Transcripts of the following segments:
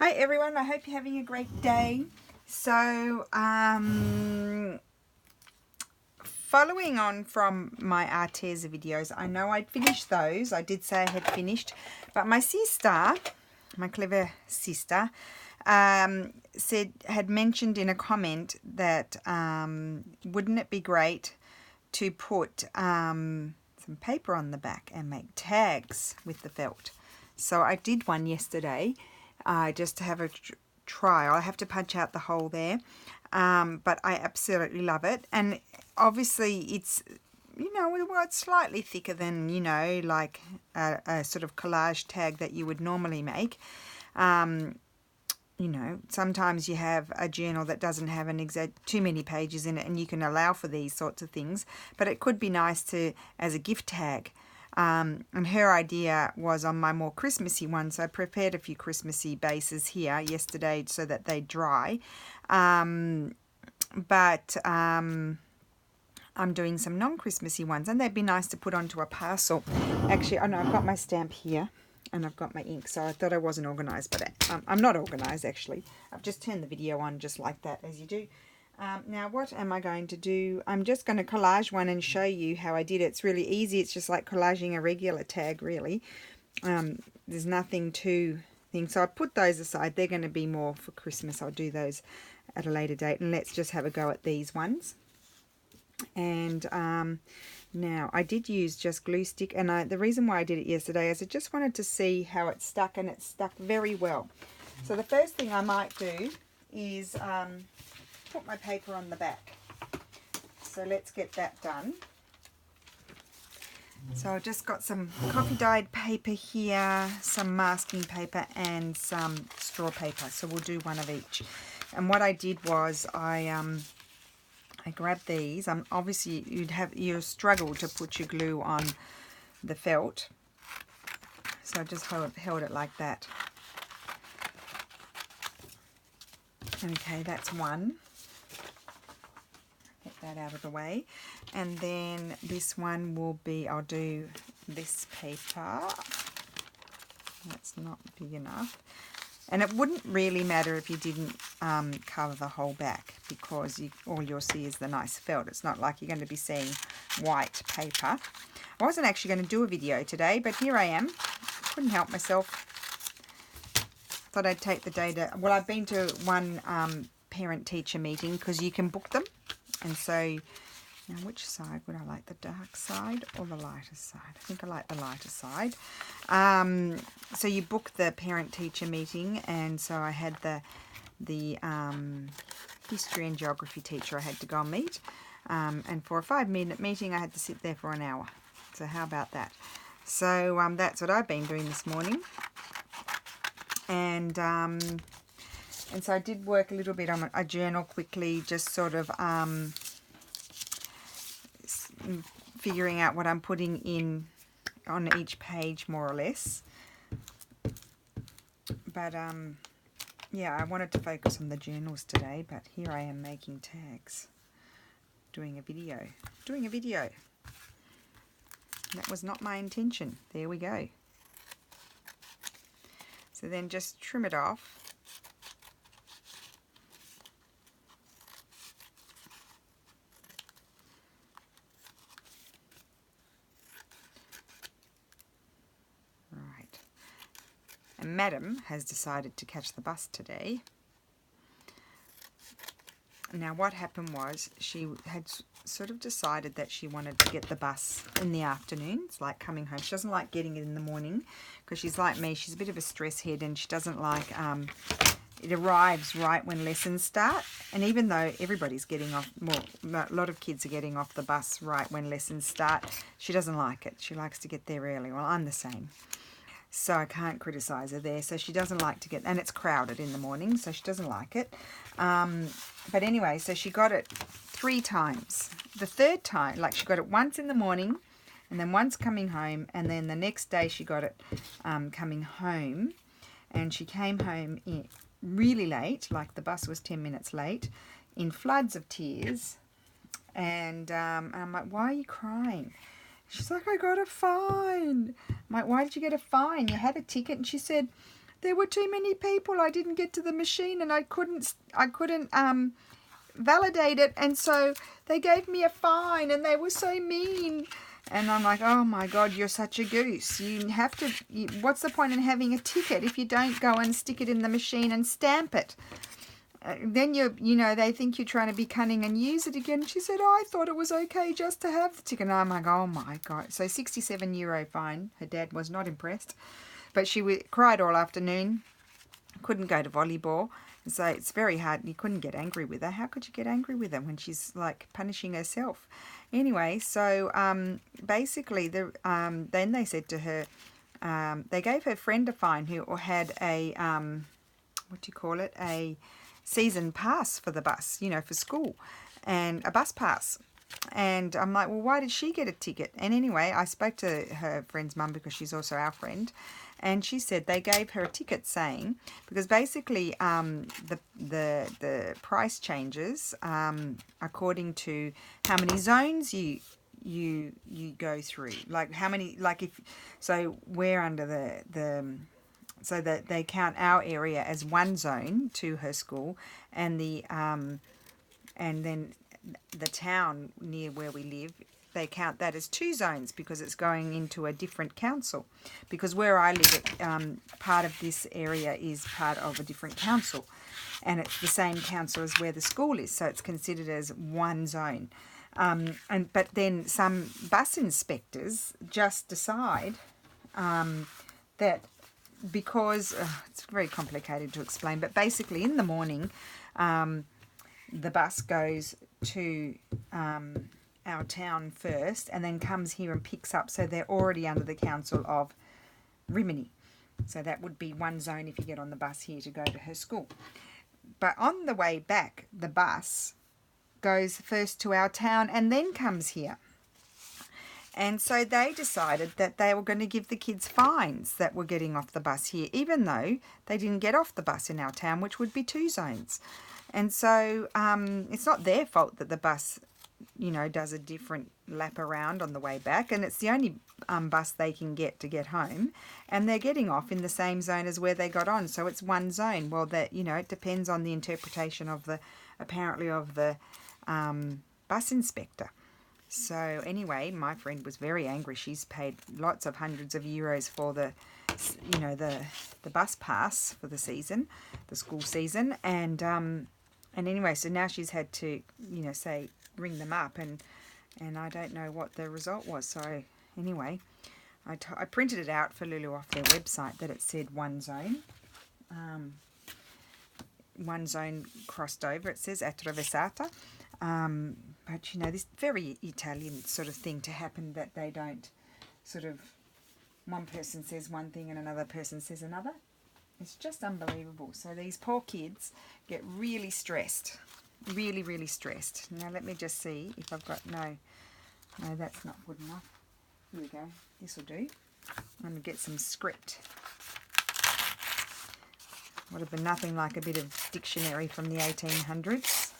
Hi everyone, I hope you're having a great day. So, following on from my Arteza videos, I know I'd finished those. I did say I had finished, but my sister, my clever sister, had mentioned in a comment that wouldn't it be great to put some paper on the back and make tags with the felt. So I did one yesterday. Just to have a try. I have to punch out the hole there, but I absolutely love it. And obviously it's, well, it's slightly thicker than, like a sort of collage tag that you would normally make. Sometimes you have a journal that doesn't have too many pages in it, and you can allow for these sorts of things, but it could be nice to as a gift tag. And her idea was on my more Christmassy one, so I prepared a few Christmassy bases here yesterday so that they dry. I'm doing some non-Christmassy ones, and they'd be nice to put onto a parcel. Actually, I know I've got my stamp here, and I've got my ink, so I thought I wasn't organised, but I'm not organised actually. I've just turned the video on just like that, as you do. Now what am I going to do? I'm just going to collage one and show you how I did it. It's really easy. It's just like collaging a regular tag, really. There's nothing too thing. So I put those aside. They're going to be more for Christmas. I'll do those at a later date. And let's just have a go at these ones. And now I did use just glue stick. And the reason why I did it yesterday is I just wanted to see how it stuck. And it stuck very well. So the first thing I might do is put my paper on the back. So let's get that done. So I've just got some coffee dyed paper here, some masking paper and some straw paper. So we'll do one of each. And what I did was I grabbed these. Obviously you'll struggle to put your glue on the felt. So I just held it like that. Okay, that's one. That out of the way, and then this one will be, I'll do this paper. That's not big enough, and it wouldn't really matter if you didn't cover the whole back, because all you'll see is the nice felt. It's not like you're going to be seeing white paper. I wasn't actually going to do a video today, but here I am. Couldn't help myself. Thought I'd take the day to, well, I've been to one parent-teacher meeting, because you can book them. And so, now which side would I like, the dark side or the lighter side? I think I like the lighter side. So you book the parent-teacher meeting, and so I had the history and geography teacher I had to go and meet. And for a 5-minute meeting, I had to sit there for an hour. So how about that? So that's what I've been doing this morning. And so I did work a little bit on a journal quickly, just sort of figuring out what I'm putting in on each page, more or less. But yeah, I wanted to focus on the journals today, but here I am making tags, doing a video. That was not my intention. There we go. So then just trim it off. And Madam has decided to catch the bus today. Now what happened was she had sort of decided that she wanted to get the bus in the afternoons, like coming home. She doesn't like getting it in the morning, because she's like me. She's a bit of a stress head, and she doesn't like it arrives right when lessons start. And even though everybody's getting off, well, a lot of kids are getting off the bus right when lessons start, she doesn't like it. She likes to get there early. Well, I'm the same. So I can't criticise her there. So she doesn't like to get, and it's crowded in the morning, so she doesn't like it. But anyway, so she got it 3 times. The third time, like she got it once in the morning, and then once coming home, and then the next day she got it coming home. And she came home really late, like the bus was 10 minutes late, in floods of tears. And I'm like, why are you crying? She's like, I got a fine. I'm like, why did you get a fine? You had a ticket. And she said, there were too many people. I didn't get to the machine and I couldn't validate it, and so they gave me a fine and they were so mean. And I'm like, oh my God, you're such a goose. You have to, what's the point in having a ticket if you don't go and stick it in the machine and stamp it? Then they think you're trying to be cunning and use it again. She said, oh, I thought it was okay just to have the ticket. And I'm like, oh my God. So €67 fine. Her dad was not impressed, but she cried all afternoon. Couldn't go to volleyball. So it's very hard. You couldn't get angry with her. How could you get angry with her when she's like punishing herself? Anyway, so basically, then they said to her, they gave her friend a fine who had a, a season pass for the bus, for school, and a bus pass. And I'm like, well, why did she get a ticket? And anyway, I spoke to her friend's mum because she's also our friend. And she said they gave her a ticket saying, because basically the price changes according to how many zones you go through. Like how many, so we're under so that they count our area as one zone to her school, and and then the town near where we live, they count that as two zones because it's going into a different council. Because where I live, part of this area is part of a different council, and it's the same council as where the school is, so it's considered as one zone. But then some bus inspectors just decide that because it's very complicated to explain, but basically in the morning, the bus goes to our town first and then comes here and picks up, so they're already under the council of Rimini. So that would be one zone if you get on the bus here to go to her school. But on the way back, the bus goes first to our town and then comes here. And so they decided that they were going to give the kids fines that were getting off the bus here, even though they didn't get off the bus in our town, which would be two zones. And so it's not their fault that the bus, does a different lap around on the way back. And it's the only bus they can get to get home. And they're getting off in the same zone as where they got on. So it's one zone. Well, it depends on the interpretation of the bus inspector. So anyway, my friend was very angry. She's paid lots of hundreds of euros for the bus pass for the season, the school season, and anyway, so now she's had to ring them up, and I don't know what the result was. So anyway, I printed it out for Lulu off their website that it said one zone crossed over. It says attraversata. But this very Italian sort of thing to happen, that they don't one person says one thing and another person says another. It's just unbelievable. So these poor kids get really stressed, really, really stressed. Now let me just see if I've got, no, that's not good enough. Here we go. This will do. I'm going to get some script. Would have been nothing like a bit of dictionary from the 1800s.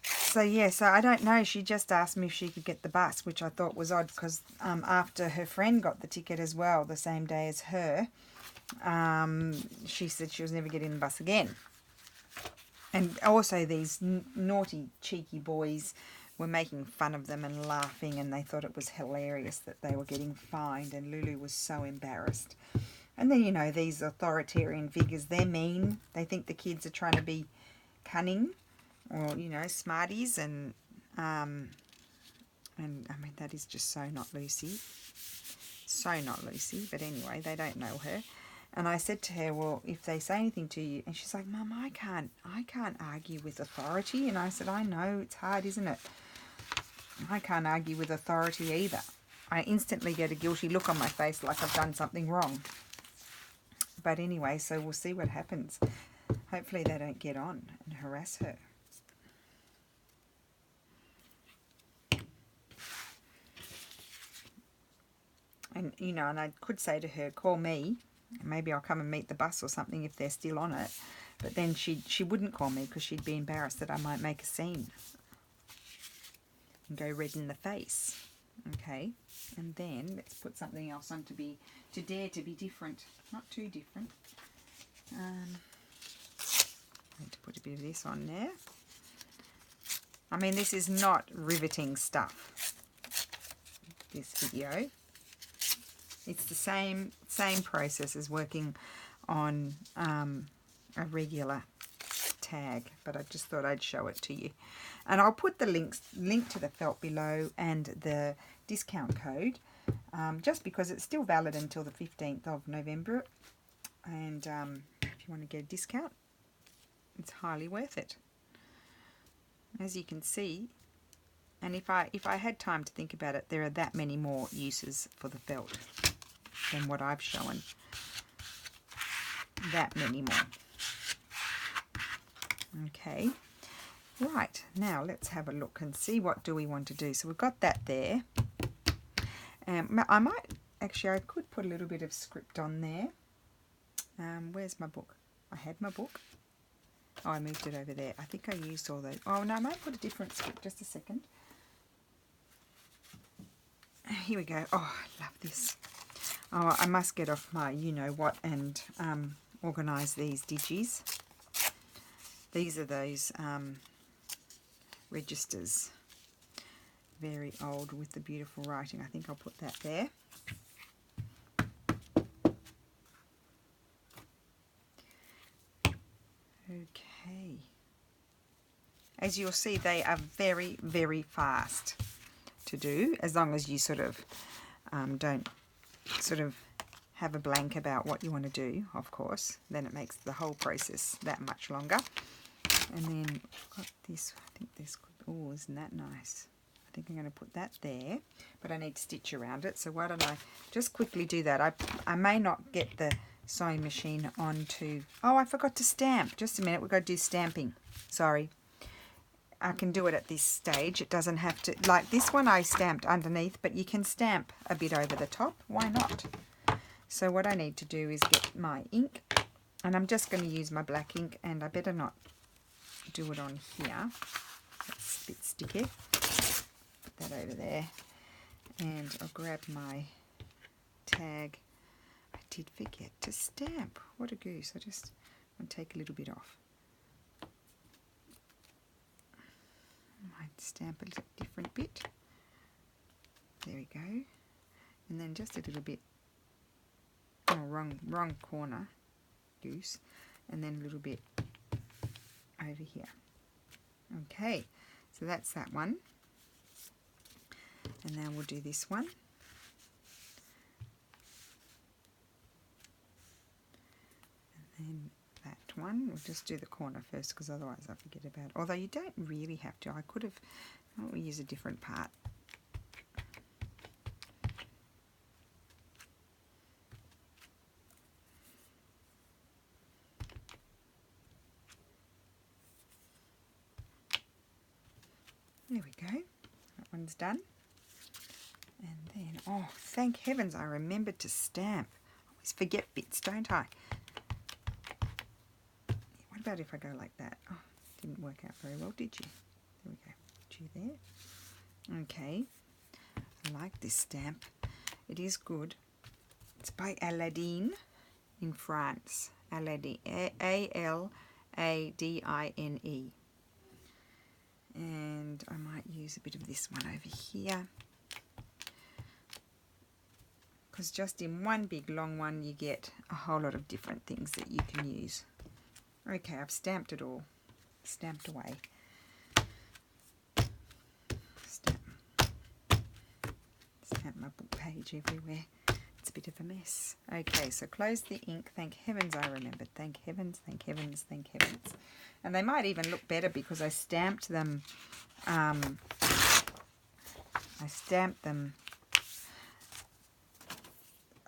So yeah, so I don't know. She just asked me if she could get the bus, which I thought was odd because after her friend got the ticket as well, the same day as her, she said she was never getting the bus again. And also these naughty, cheeky boys were making fun of them and laughing, and they thought it was hilarious that they were getting fined, and Lulu was so embarrassed. And then, these authoritarian figures, they're mean. They think the kids are trying to be cunning, or smarties, and I mean, that is just so not Lucy, but anyway, they don't know her. And I said to her, well, if they say anything to you, and she's like, Mum, I can't argue with authority. And I said, I know, it's hard, isn't it? I can't argue with authority either. I instantly get a guilty look on my face like I've done something wrong. But anyway, so we'll see what happens. Hopefully they don't get on and harass her. And, and I could say to her, call me. Maybe I'll come and meet the bus or something if they're still on it. But then she wouldn't call me because she'd be embarrassed that I might make a scene and go red in the face. Okay, and then let's put something else on to dare to be different, not too different. I need to put a bit of this on there. I mean, this is not riveting stuff, this video. It's the same process as working on a regular tag, but I just thought I'd show it to you. And I'll put the link to the felt below and the discount code, just because it's still valid until the 15th of November. And if you want to get a discount, it's highly worth it. As you can see, and if I had time to think about it, there are that many more uses for the felt than what I've shown. That many more. Okay, right, now let's have a look and see what do we want to do. So we've got that there. I might, actually I could put a little bit of script on there. Where's my book? I had my book. Oh, I moved it over there. I think I used all those. Oh, no, I might put a different script. Just a second. Here we go. Oh, I love this. Oh, I must get off my you-know-what and organise these digis. These are those registers. Very old with the beautiful writing. I think I'll put that there. Okay. As you'll see, they are very, very fast to do, as long as you sort of don't sort of have a blank about what you want to do, of course. Then it makes the whole process that much longer. And then I've got this, I think this could, oh, isn't that nice? I think I'm going to put that there, but I need to stitch around it. So why don't I just quickly do that? I may not get the sewing machine onto, oh, I forgot to stamp. Just a minute, we've got to do stamping. Sorry. I can do it at this stage. It doesn't have to, like this one I stamped underneath, but you can stamp a bit over the top. Why not? So what I need to do is get my ink, and I'm just going to use my black ink, and I better not do it on here. That's a bit sticky. Put that over there, and I'll grab my tag. I did forget to stamp. What a goose. I just want to take a little bit off. I might stamp a little different bit. There we go. And then just a little bit, oh, wrong corner, goose. And then a little bit over here. Okay, so that's that one. And now we'll do this one. And then that one, we'll just do the corner first, because otherwise I forget about it. Although you don't really have to. I could have, why don't we use a different part? There we go. That one's done. And then, oh, thank heavens I remembered to stamp. I always forget bits, don't I? What about if I go like that? Oh, didn't work out very well, did you? There we go. Put you there. Okay. I like this stamp. It is good. It's by Aladdin in France. Aladdin. A-L-A-D-I-N-E. And I might use a bit of this one over here, because just in one big long one you get a whole lot of different things that you can use. Okay, I've stamped it all. Stamped away. Stamp my book page everywhere. It's a bit of a mess. Okay, so close the ink. Thank heavens I remembered. Thank heavens, thank heavens, thank heavens. And they might even look better because I stamped them.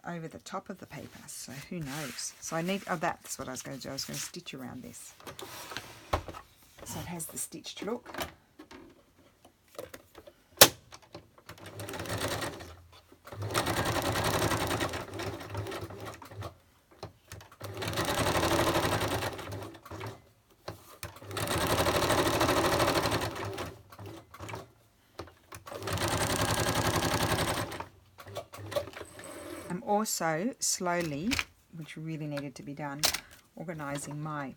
Over the top of the paper, so who knows. So I need, oh, that's what I was going to do. I was going to stitch around this, so it has the stitched look. also slowly, which really needed to be done, organising my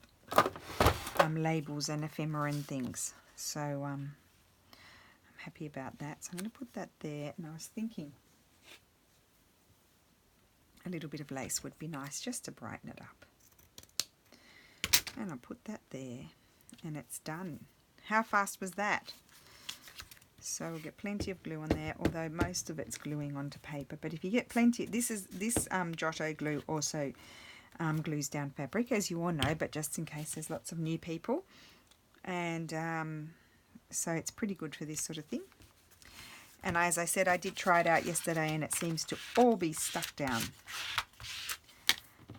labels and ephemera and things. So I'm happy about that. So I'm going to put that there, and I was thinking a little bit of lace would be nice just to brighten it up. And I'll put that there, and it's done. How fast was that? So we'll get plenty of glue on there, although most of it's gluing onto paper. But if you get plenty, this Giotto glue also glues down fabric, as you all know, but just in case there's lots of new people. And so it's pretty good for this sort of thing. And as I said, I did try it out yesterday, and it seems to all be stuck down.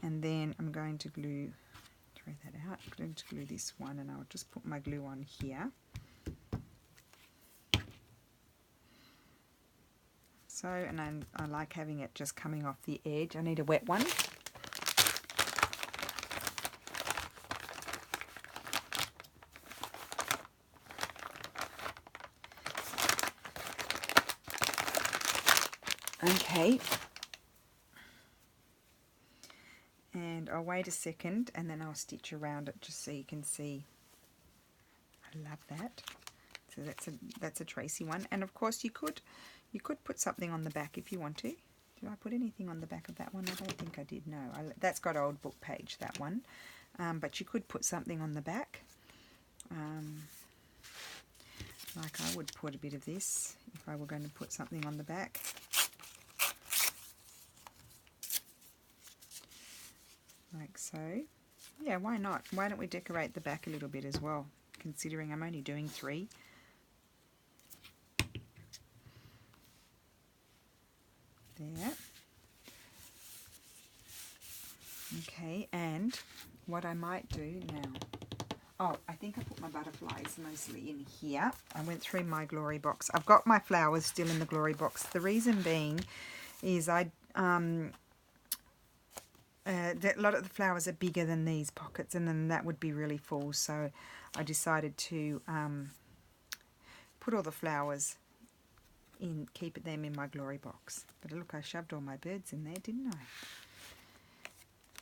And then I'm going to glue, throw that out, I'm going to glue this one, and I'll just put my glue on here. So, and I like having it just coming off the edge. I need a wet one. Okay. And I'll wait a second, and then I'll stitch around it just so you can see. I love that. So that's a Tracy one, and of course you could put something on the back if you want to. Did I put anything on the back of that one? I don't think I did. No, that's got old book page, that one. But you could put something on the back. Like I would put a bit of this if I were going to put something on the back. Like so. Yeah, why not? Why don't we decorate the back a little bit as well, considering I'm only doing 3. There. Okay, and what I might do now, oh, I think I put my butterflies mostly in here. I went through my glory box. I've got my flowers still in the glory box. The reason being is a lot of the flowers are bigger than these pockets, and then that would be really full. So I decided to put all the flowers in, keep them in my glory box. But look, I shoved all my birds in there, didn't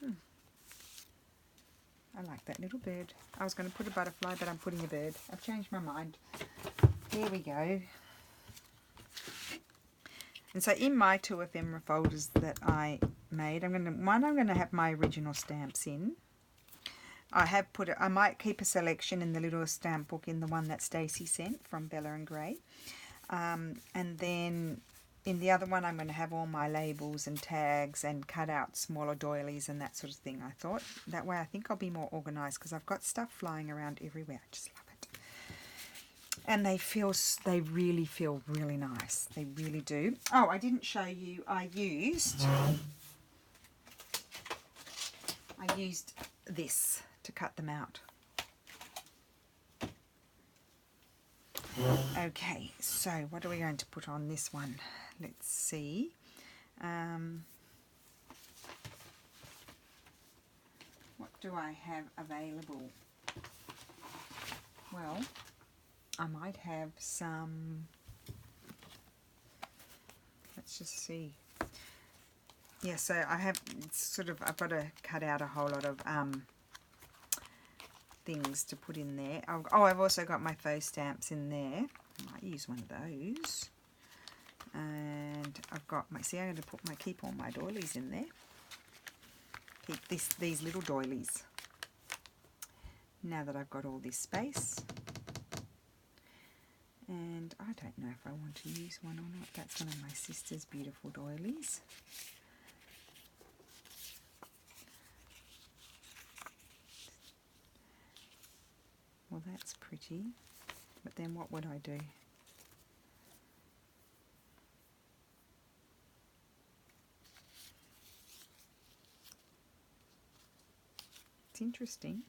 I? I like that little bird. I was going to put a butterfly, but I'm putting a bird. I've changed my mind. Here we go. And so in my 2 ephemera folders that I made, I'm going to have my original stamps in. I have put it, I might keep a selection in the little stamp book in the one that Stacey sent from Bella and Grey. And then in the other one I'm going to have all my labels and tags and cut out smaller doilies and that sort of thing. I thought that way I think I'll be more organised, because I've got stuff flying around everywhere. I just love it. And they really feel really nice. They really do. Oh, I didn't show you, I used this to cut them out. Okay, so what are we going to put on this one? Let's see. What do I have available? Well, I might have some, let's just see. Yeah, so I have I've got to cut out a whole lot of things to put in there. Oh, I've also got my faux stamps in there. I might use one of those. And I've got my, see, I'm going to keep all my doilies in there. Keep these little doilies. Now that I've got all this space. And I don't know if I want to use one or not. That's one of my sister's beautiful doilies. Well, that's pretty. But then what would I do? It's interesting.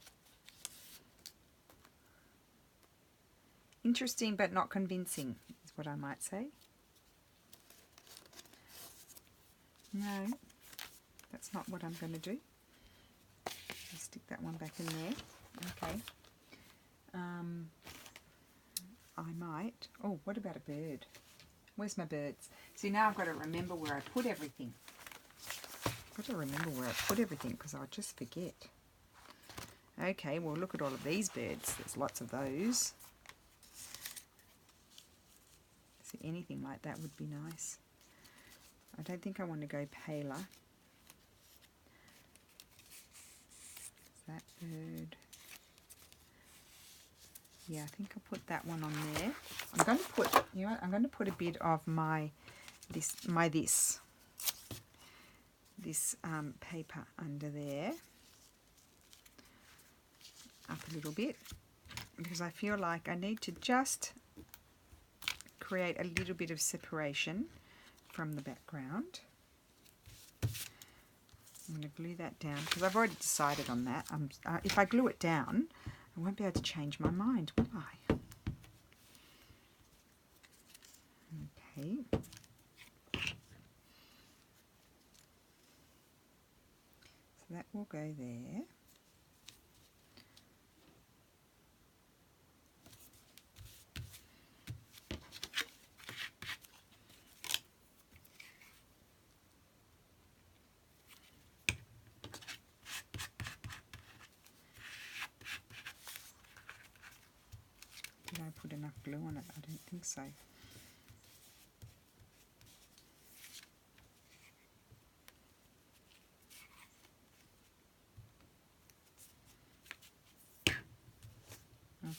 Interesting but not convincing is what I might say. No, that's not what I'm going to do. I'll stick that one back in there. Okay. I might. Oh, what about a bird? Where's my birds? See, now I've got to remember where I put everything. got to remember where I put everything because I'll just forget. Okay, well look at all of these birds. There's lots of those. So anything like that would be nice. I don't think I want to go paler. That bird. Yeah, I think I'll put that one on there. I'm going to put, you know what, I'm going to put a bit of this paper under there, up a little bit, because I feel like I need to just create a little bit of separation from the background. I'm going to glue that down because I've already decided on that. If I glue it down, I won't be able to change my mind, will I? Okay. So that will go there. Did I put enough glue on it? I don't think so.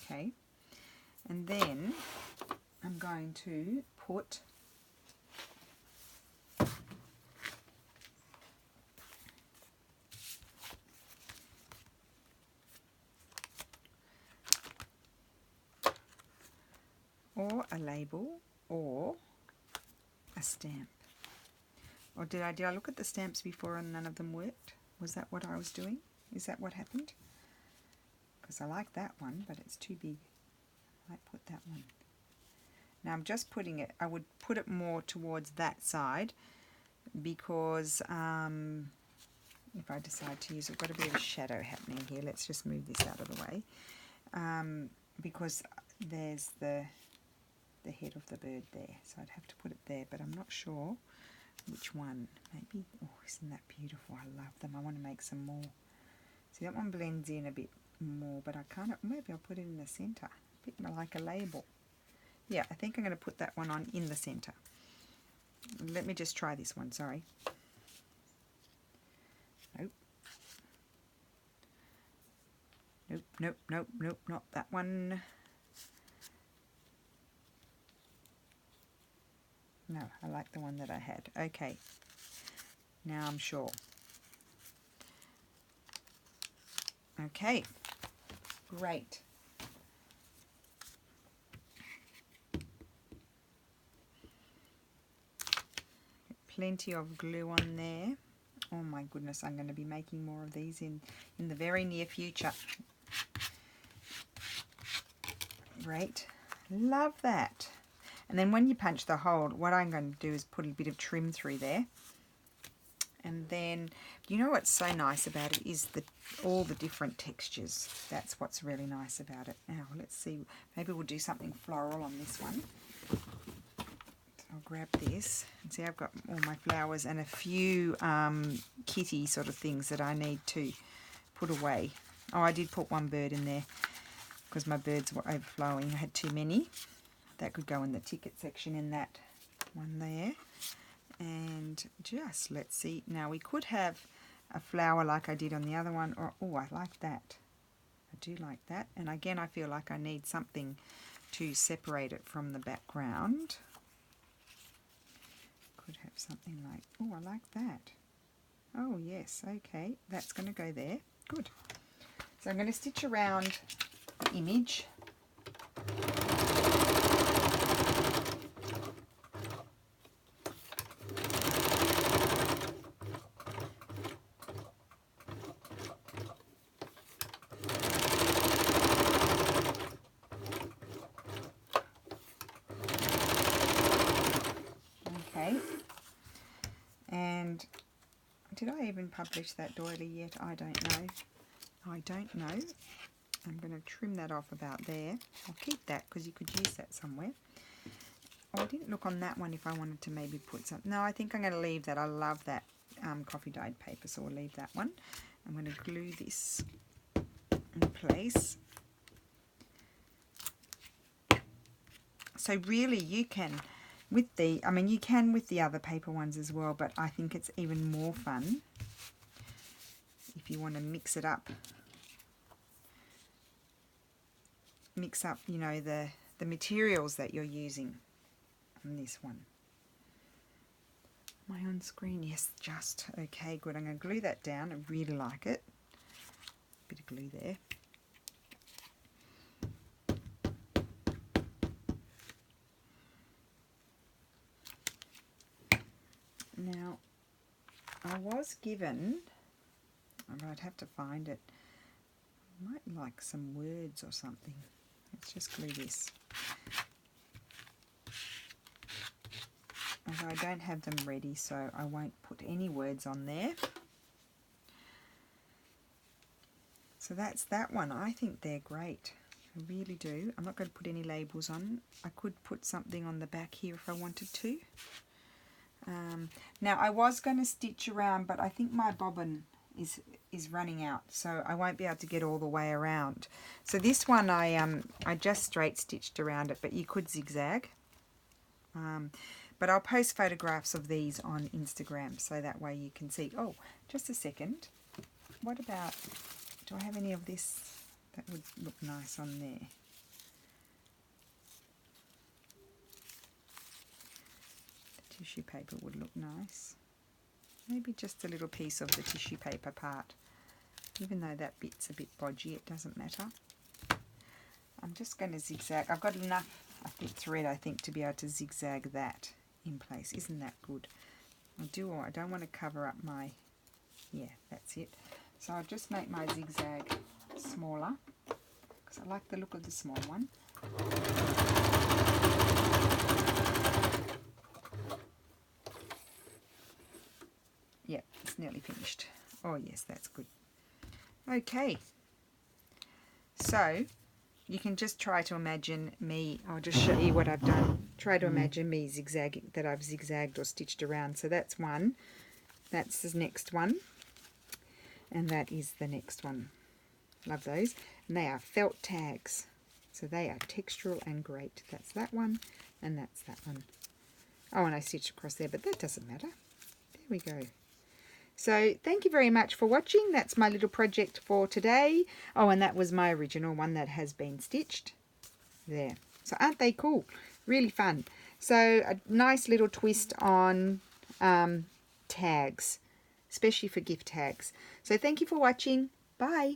Okay, and then I'm going to put or a label or a stamp. Or did I look at the stamps before and none of them worked? Was that what I was doing? Is that what happened? Because I like that one, but it's too big. I might put that one. Now I'm just putting it, I would put it more towards that side because if I decide to use it, I've got a bit of a shadow happening here. Let's just move this out of the way. Because there's the head of the bird there, so I'd have to put it there, but I'm not sure which one. Maybe, oh, isn't that beautiful? I love them. I want to make some more. See, that one blends in a bit more, but I can't, maybe I'll put it in the center, a bit more like a label. Yeah, I think I'm going to put that one on in the center. Let me just try this one, sorry. Nope. Nope, nope, nope, nope, not that one. No, I like the one that I had. Okay, now I'm sure. Okay, great. Plenty of glue on there. Oh my goodness, I'm going to be making more of these in the very near future. Great, love that. And then when you punch the hole, what I'm going to do is put a bit of trim through there. And then, you know what's so nice about it is all the different textures. That's what's really nice about it. Now, let's see. Maybe we'll do something floral on this one. So I'll grab this. And see, I've got all my flowers and a few kitty sort of things that I need to put away. Oh, I did put one bird in there because my birds were overflowing. I had too many. That could go in the ticket section in that one there. And just, let's see. Now we could have a flower like I did on the other one. Or, oh, I like that. I do like that. And again, I feel like I need something to separate it from the background. Could have something like, oh, I like that. Oh, yes, okay. That's going to go there. Good. So I'm going to stitch around the image. And did I even publish that doily yet? I don't know. I don't know. I'm going to trim that off about there. I'll keep that because you could use that somewhere. Oh, I didn't look on that one if I wanted to maybe put some. No, I think I'm going to leave that. I love that. coffee dyed paper, so we'll leave that one. I'm going to glue this in place. So really you can with the, I mean you can with the other paper ones as well, but I think it's even more fun if you want to mix it up. Mix up, you know, the materials that you're using on this one. Am I on screen? Yes, just. Okay, good. I'm going to glue that down. I really like it. Bit of glue there. Now, I was given, I'd have to find it. I might like some words or something. Let's just glue this. Although I don't have them ready, so I won't put any words on there. So that's that one. I think they're great. I really do. I'm not going to put any labels on. I could put something on the back here if I wanted to. Now I was going to stitch around, but I think my bobbin is running out, so I won't be able to get all the way around. So this one I just straight stitched around it, but you could zigzag. But I'll post photographs of these on Instagram so that way you can see. Oh, just a second. What about, do I have any of this that would look nice on there? The tissue paper would look nice. Maybe just a little piece of the tissue paper part. Even though that bit's a bit bodgy, it doesn't matter. I'm just going to zigzag. I've got enough thread, I think, to be able to zigzag that in place. Isn't that good? I don't want to cover up my, yeah, that's it. So I'll just make my zigzag smaller because I like the look of the small one. Yep, it's nearly finished. Oh yes, that's good. Okay, so you can just try to imagine me, I'll just show you what I've done. Try to imagine me zigzagging, that I've zigzagged or stitched around. So that's one, that's the next one, and that is the next one. Love those. And they are felt tags. So they are textural and great. That's that one, and that's that one. Oh, and I stitched across there, but that doesn't matter. There we go. So thank you very much for watching. That's my little project for today. Oh, and that was my original one that has been stitched. There. So aren't they cool? Really fun. So a nice little twist on tags, especially for gift tags. So thank you for watching. Bye.